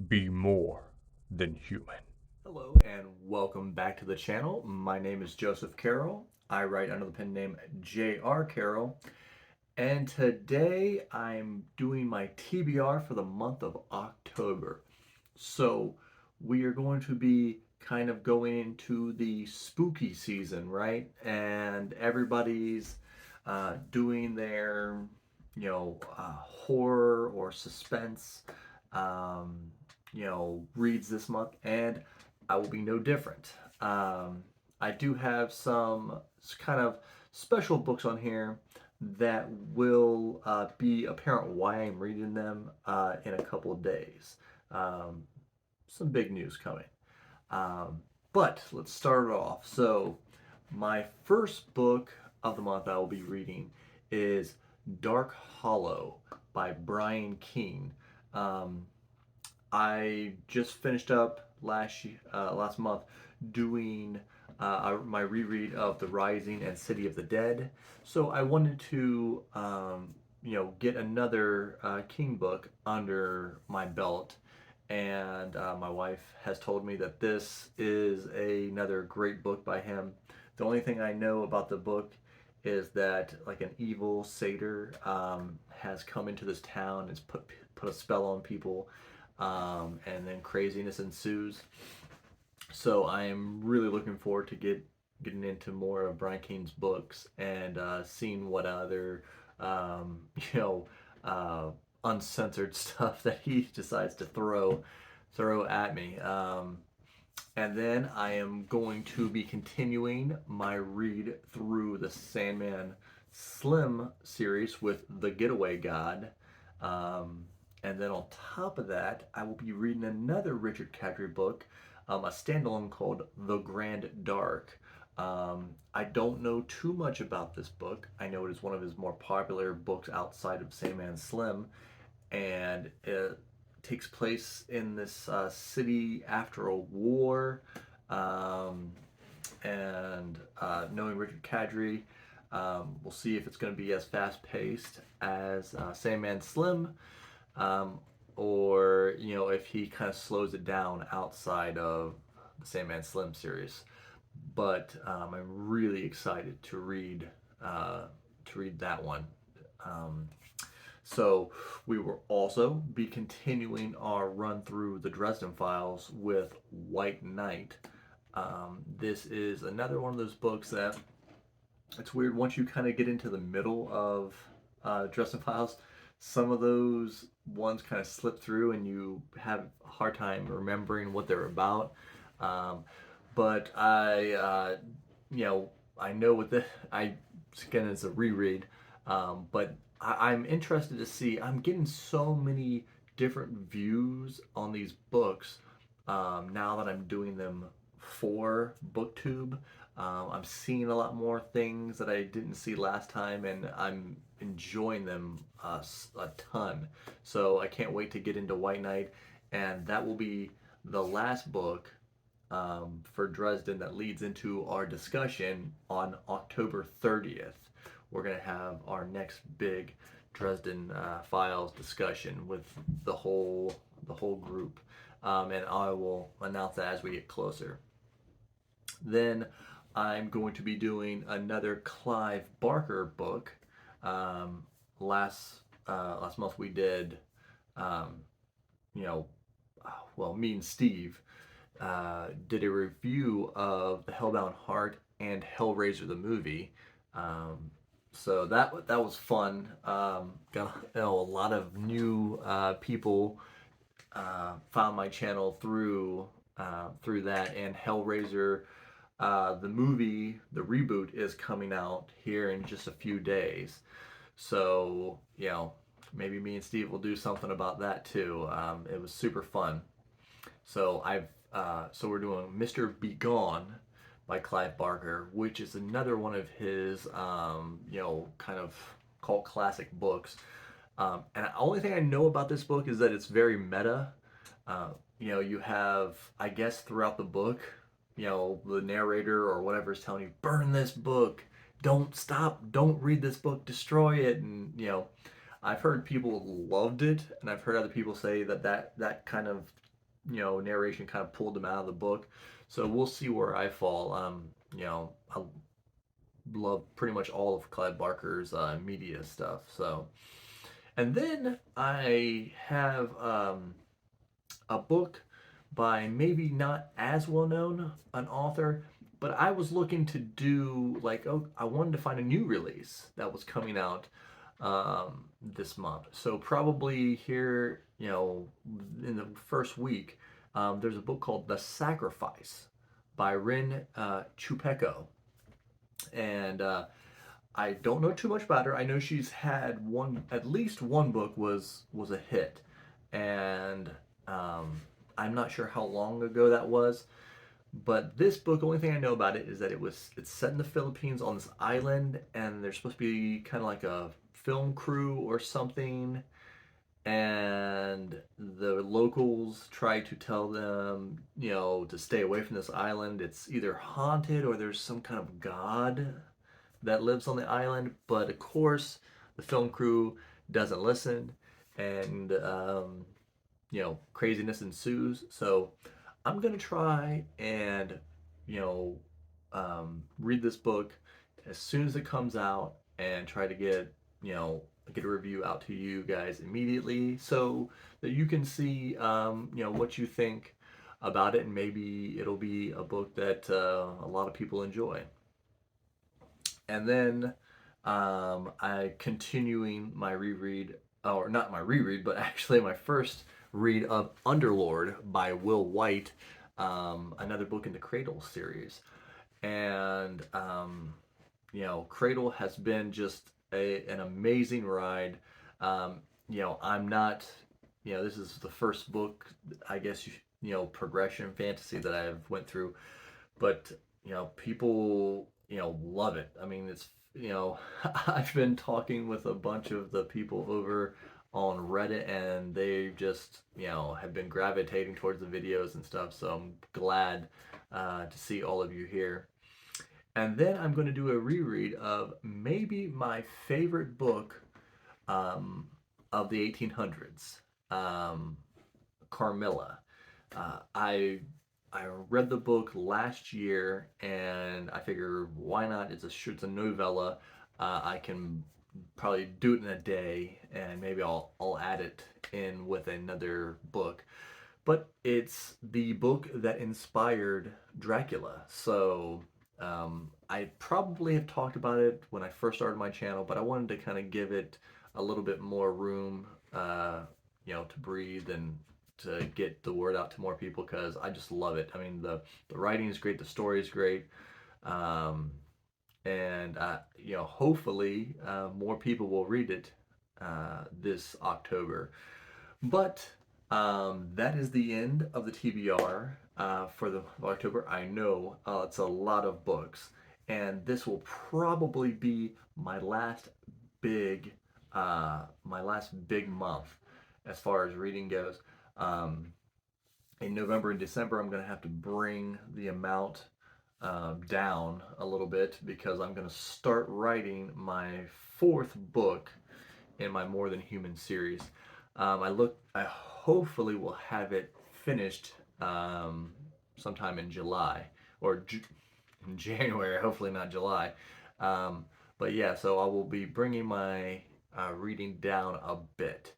Be more than human. Hello and welcome back to the channel. My name is Joseph Carroll. I write under the pen name J.R. Carroll. And today I'm doing my TBR for the month of October. So we are going to be kind of going into the spooky season, right? And everybody's doing their, horror or suspense, um, reads this month, and I will be no different. I do have some kind of special books on here that will be apparent why I'm reading them in a couple of days. Um, some big news coming. Um, but let's start it off. So, my first book of the month I will be reading is Dark Hollow by Brian Keene. Um, I just finished up last month doing my reread of The Rising and City of the Dead. So I wanted to get another King book under my belt, and my wife has told me that this is another great book by him. The only thing I know about the book is that like an evil satyr has come into this town and has put a spell on people, and then craziness ensues. So I am really looking forward to getting into more of Brian Keene's books and seeing what other um, you know uh, uncensored stuff that he decides to throw at me. And then I am going to be continuing my read through the Sandman Slim series with The Getaway God. Um, and then on top of that, I will be reading another Richard Kadrey book, a standalone called The Grand Dark. I don't know too much about this book. I know it is one of his more popular books outside of Sandman Slim, and it takes place in this city after a war. Um, and knowing Richard Kadrey, we'll see if it's going to be as fast paced as Sandman Slim, um, or if he kind of slows it down outside of the Sandman Slim series. But I'm really excited to read that one. Um, so we will also be continuing our run through the Dresden Files with White Knight. This is another one of those books that it's weird once you kind of get into the middle of Dresden Files. Some of those ones kind of slip through, and you have a hard time remembering what they're about. Um, but I know with this, I again it's a reread, but I'm interested to see. I'm getting so many different views on these books now that I'm doing them for BookTube. I'm seeing a lot more things that I didn't see last time, and I'm enjoying them a ton. So I can't wait to get into White Knight, and that will be the last book for Dresden that leads into our discussion on October 30th. We're going to have our next big Dresden Files discussion with the whole group, and I will announce that as we get closer. Then I'm going to be doing another Clive Barker book. Um, last month we did, um, you know, me and Steve did a review of The Hellbound Heart and Hellraiser the movie. Um, so that was fun. Got a lot of new people found my channel through that, and Hellraiser. The movie, the reboot, is coming out here in just a few days. So, maybe me and Steve will do something about that too. It was super fun. So we're doing Mr. Begone by Clive Barker, which is another one of his kind of cult classic books. And the only thing I know about this book is that it's very meta. Uh, you have, I guess, throughout the book, the narrator or whatever is telling you, burn this book, don't stop, don't read this book, destroy it. And, I've heard people loved it, and I've heard other people say that kind of narration kind of pulled them out of the book. So we'll see where I fall. I love pretty much all of Clive Barker's media stuff. So, and then I have a book by maybe not as well known an author, but I was looking to do like, oh, I wanted to find a new release that was coming out this month. So probably here, in the first week, there's a book called The Sacrifice by Rin Chupeco, and I don't know too much about her. I know she's had at least one book was a hit, and um, I'm not sure how long ago that was. But this book, only thing I know about it is that it's set in the Philippines on this island, and there's supposed to be kind of like a film crew or something, and the locals try to tell them, to stay away from this island. It's either haunted or there's some kind of god that lives on the island, but of course, the film crew doesn't listen, and craziness ensues. So I'm gonna try and you know read this book as soon as it comes out and try to get a review out to you guys immediately so that you can see what you think about it, and maybe it'll be a book that a lot of people enjoy. And then I continuing my reread, or not my reread, but actually my first read of Underlord by Will White, another book in the Cradle series. And Cradle has been just an amazing ride. I'm not, this is the first book, I guess, progression fantasy that I've went through, but people love it. I mean, it's I've been talking with a bunch of the people over on Reddit, and they just have been gravitating towards the videos and stuff. So I'm glad to see all of you here. And then I'm going to do a reread of maybe my favorite book um, of the 1800s, Carmilla. I read the book last year, and I figure why not? It's a novella. I can probably do it in a day, and maybe I'll add it in with another book. But it's the book that inspired Dracula. So I probably have talked about it when I first started my channel, but I wanted to kind of give it a little bit more room, to breathe and to get the word out to more people because I just love it. I mean, the writing is great, the story is great, um, and hopefully more people will read it this October. But that is the end of the TBR for the October. I know it's a lot of books, and this will probably be my last big month as far as reading goes. Um, in November and December, I'm going to have to bring the amount down a little bit because I'm going to start writing my fourth book in my More Than Human series. I hopefully will have it finished sometime in July or in January. Hopefully not July. Um, but yeah, so I will be bringing my reading down a bit.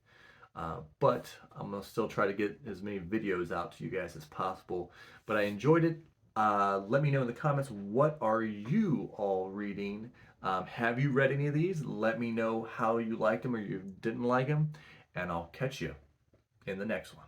But I'm gonna still try to get as many videos out to you guys as possible. But I enjoyed it. Let me know in the comments, what are you all reading? Have you read any of these? Let me know how you liked them or you didn't like them, and I'll catch you in the next one.